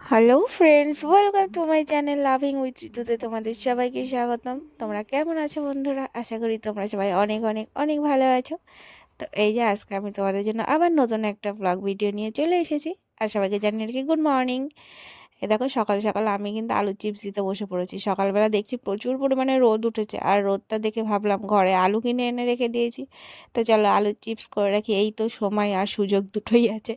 Hello friends, welcome to my channel loving with ঋতুতে তোমাদের সবাইকে স্বাগতম। তোমরা কেমন আছো বন্ধুরা? আশা করি তোমরা সবাই অনেক অনেক অনেক ভালো আছো। তো এই যে আজকে আমি তোমাদের জন্য আবার নতুন একটা ব্লগ ভিডিও নিয়ে চলে এসেছি। আর সবাইকে জানিয়ে রাখি গুড মর্নিং। এ দেখো সকাল সকাল আমি কিন্তু আলু চিপস দিতে বসে পড়েছি। সকালবেলা দেখছি প্রচুর পরিমাণে রোদ উঠেছে, আর রোদটা দেখে ভাবলাম ঘরে আলু কিনে এনে রেখে দিয়েছি, তো চলো আলু চিপস করে রাখি। এই তো সময় আর সুযোগ দুটোই আছে,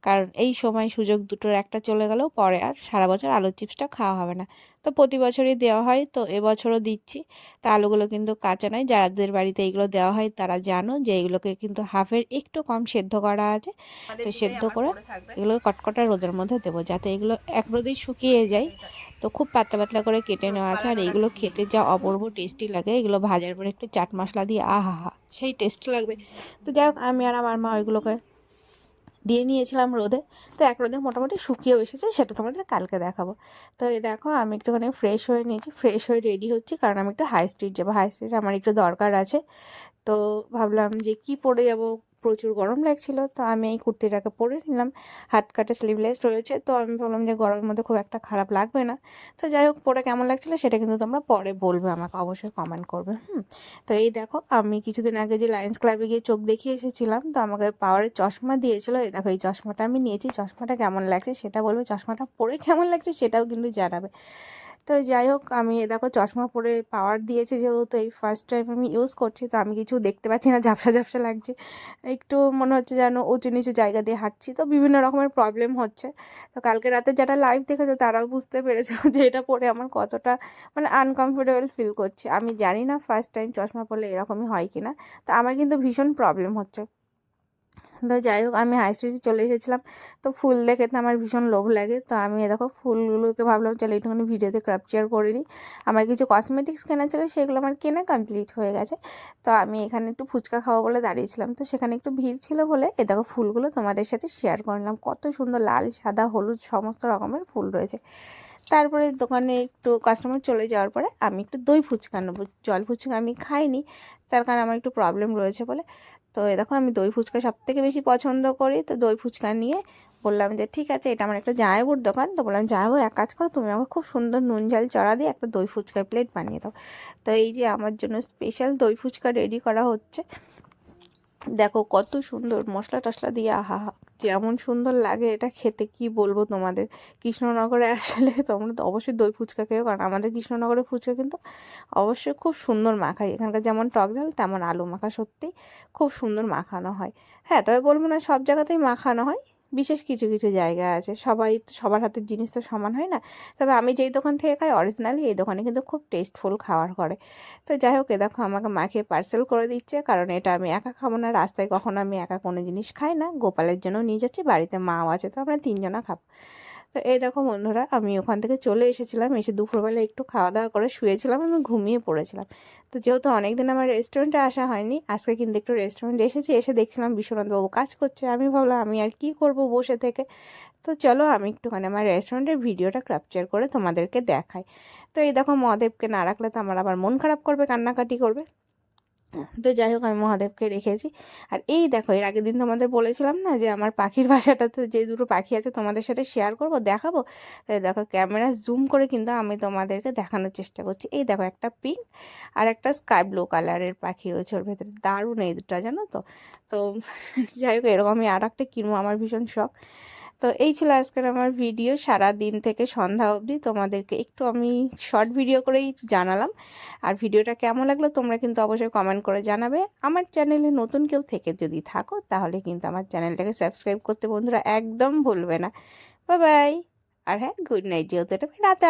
কারণ এই সময় সুযোগ দুটোর একটা চলে গেলেও পরে আর সারা বছর আলু চিপসটা খাওয়া হবে না। তো প্রতি বছরই দেওয়া হয়, তো এবছরও দিচ্ছি। তো আলুগুলো কিন্তু কাঁচা নয়, যাদের বাড়িতে এইগুলো দেওয়া হয় তারা জানো যে এইগুলোকে কিন্তু হাফের একটু কম সেদ্ধ করা আছে। তো সেদ্ধ করে এগুলো কটকটা রোদের মধ্যে দেবো, যাতে এগুলো এক রোদেই শুকিয়ে যায়। তো খুব পাতলা পাতলা করে কেটে নেওয়া আছে, আর এগুলো খেতে যা অপূর্ব টেস্টি লাগে। এগুলো ভাজার পরে একটু চাট মশলা দিয়ে আহা হা সেই টেস্ট লাগবে। তো যাই হোক, আমি আর আমার মা ওইগুলোকে দিয়ে নিয়েছিলাম রোদে। তো এক রোদে মোটামুটি শুকিয়েও এসেছে, সেটা তোমাদের কালকে দেখাবো। তো এই দেখো আমি একটুখানি ফ্রেশ হয়ে নিয়েছি, ফ্রেশ হয়ে রেডি হচ্ছি, কারণ আমি একটু হাই স্ট্রিট যাবো। হাই স্ট্রিট আমার একটু দরকার আছে। তো ভাবলাম যে কি পরে যাব, প্রচুর গরম লাগছিল, তো আমি এই কুর্তিটাকে পরে নিলাম। হাত কাটা স্লিভলেস রয়েছে, তো আমি ভাবলাম যে গরমের মধ্যে খুব একটা খারাপ লাগবে না। তো যাই হোক, পরে কেমন লাগছিল সেটা কিন্তু তোমরা পরে বলবে, আমাকে অবশ্যই কমেন্ট করবে। তো এই দেখো, আমি কিছুদিন আগে যে লায়ন্স ক্লাবে গিয়ে চোখ দেখিয়ে এসেছিলাম, তো আমাকে পাওয়ারের চশমা দিয়েছিল। এই দেখো, এই চশমাটা আমি নিয়েছি। চশমাটা কেমন লাগছে সেটা বলবে, চশমাটা পরে কেমন লাগছে সেটাও কিন্তু জানাবে। তো যাই হোক, আমি এ দেখো চশমা পরে পাওয়ার দিয়েছে, যেহেতু এই ফার্স্ট টাইম আমি ইউজ করছি, তো আমি কিছু দেখতে পাচ্ছি না, ঝাপসা ঝাপসা লাগছে। একটু মনে হচ্ছে যেন উঁচু নিচু জায়গা দিয়ে হাঁটছি, তো বিভিন্ন রকমের প্রবলেম হচ্ছে। তো কালকে রাতে যারা লাইভ দেখেছো তারাও বুঝতে পেরেছো যে এটা পরে আমার কতটা মানে আনকমফোর্টেবল ফিল করছি। আমি জানি না ফার্স্ট টাইম চশমা পরলে এরকমই হয় কি না, তো আমার কিন্তু ভীষণ প্রবলেম হচ্ছে। তো যাই হোক, আমি হাই স্ট্রিটে চলে এসেছিলাম। তো ফুল দেখে তো আমার ভীষণ লোভ লাগে, তো আমি দেখো ফুলগুলোকে ভাবলাম চলো একটুখানি ভিডিওতে ক্যাপচার করে নিই। আমার কিছু কসমেটিক্স কেনা ছিল, সেগুলো আমার কেনা কমপ্লিট হয়ে গেছে। তো আমি এখানে একটু ফুচকা খাওয়া বলে দাঁড়িয়েছিলাম, তো সেখানে একটু ভিড় ছিল বলে এ দেখো ফুলগুলো তোমাদের সাথে শেয়ার করে নিলাম। কত সুন্দর লাল সাদা হলুদ সমস্ত রকমের ফুল রয়েছে। তারপরে দোকানে একটু কাস্টমার চলে যাওয়ার পরে আমি একটু দই ফুচকা নেবো। জল ফুচকা আমি খাইনি, তার কারণ আমার একটু প্রবলেম রয়েছে বলে। তো এ দেখো, আমি দই ফুচকা সবথেকে বেশি পছন্দ করি, তো দই ফুচকা নিয়ে বললাম যে ঠিক আছে, এটা আমার একটা জামাইবাবুর দোকান। তো বললাম, জামাইবাবু এক কাজ করো, তুমি আমাকে খুব সুন্দর নুন ঝাল চড়া দিয়ে একটা দই ফুচকার প্লেট বানিয়ে দাও। তো এই যে আমার জন্য স্পেশাল দই ফুচকা রেডি করা হচ্ছে। দেখো কত সুন্দর মশলা টশলা দিয়ে, আহা হা যেমন সুন্দর লাগে এটা খেতে, কি বলবো তোমাদের। কৃষ্ণনগরে আসলে তোমরা তো অবশ্যই দই ফুচকা খেও, কারণ আমাদের কৃষ্ণনগরের ফুচকা কিন্তু অবশ্যই খুব সুন্দর মাখায়। এখানকার যেমন টক ঝাল তেমন আলু মাখা, সত্যি খুব সুন্দর মাখানো হয়। হ্যাঁ, তবে বলবো না সব জায়গাতেই মাখানো হয়, বিশেষ কিছু কিছু জায়গা আছে। সবাই সবার হাতের জিনিস তো সমান হয় না। তবে আমি যেই দোকান থেকে খাই অরিজিনালি, এই দোকানে কিন্তু খুব টেস্টফুল খাবার করে। তো যাই হোক, এ দেখো আমাকে মাখিয়ে পার্সেল করে দিচ্ছে, কারণ এটা আমি একা খাবো না। রাস্তায় কখনো আমি একা কোনো জিনিস খাই না, গোপালের জন্য নিয়ে যাচ্ছি, বাড়িতে মাও আছে, তো আমরা তিনজনা খাবো। তো এই দেখো বন্ধুরা, আমি ওখান থেকে চলে এসেছিলাম, এসে দুপুরবেলা একটু খাওয়া দাওয়া করে শুয়েছিলাম, আমি ঘুমিয়ে পড়েছিলাম। তো যেহেতু অনেকদিন আমার রেস্টুরেন্টে আসা হয়নি, আজকে কিন্তু একটু রেস্টুরেন্টে এসেছি। এসে দেখছিলাম বিশ্বনাথবাবু কাজ করছে, আমি ভাবলাম আমি আর কি করব বসে থেকে। তো চলো আমি একটুখানি আমার রেস্টুরেন্টের ভিডিওটা ক্যাপচার করে তোমাদেরকে দেখাই। তো এই দেখো, মহাদেবকে না রাখলে তো আমার আবার মন খারাপ করবে, কান্নাকাটি করবে। তো যাই হোক, আমি মহাদেবকে রেখেছি। আর এই দেখো, এর আগের দিন তোমাদের বলেছিলাম না যে আমার পাখির বাসাটাতে যে দুটো পাখি আছে তোমাদের সাথে শেয়ার করব, দেখাবো। তাই দেখো, ক্যামেরা জুম করে কিন্তু আমি তোমাদেরকে দেখানোর চেষ্টা করছি। এই দেখো, একটা পিঙ্ক আর একটা স্কাই ব্লু কালারের পাখি রয়েছে ওর ভেতরে, দারুণ এই দুটো, জানো তো। তো যাই হোক, এরকমই আর একটা কিনবো, আমার ভীষণ শখ। তো এই ছিল আজকের আমার ভিডিও। সারা দিন থেকে সন্ধ্যা অবধি তোমাদেরকে একটু আমি শর্ট ভিডিও করেই জানালাম। আর ভিডিওটা কেমন লাগলো তোমরা কিন্তু অবশ্যই কমেন্ট করে জানাবে। আমার চ্যানেলে নতুন কেউ থেকে যদি থাকো, তাহলে কিন্তু আমার চ্যানেলটাকে সাবস্ক্রাইব করতে বন্ধুরা একদম ভুলবে না। Bye bye. আর হ্যাঁ, গুড নাইট, যেহেতু এটা রাতে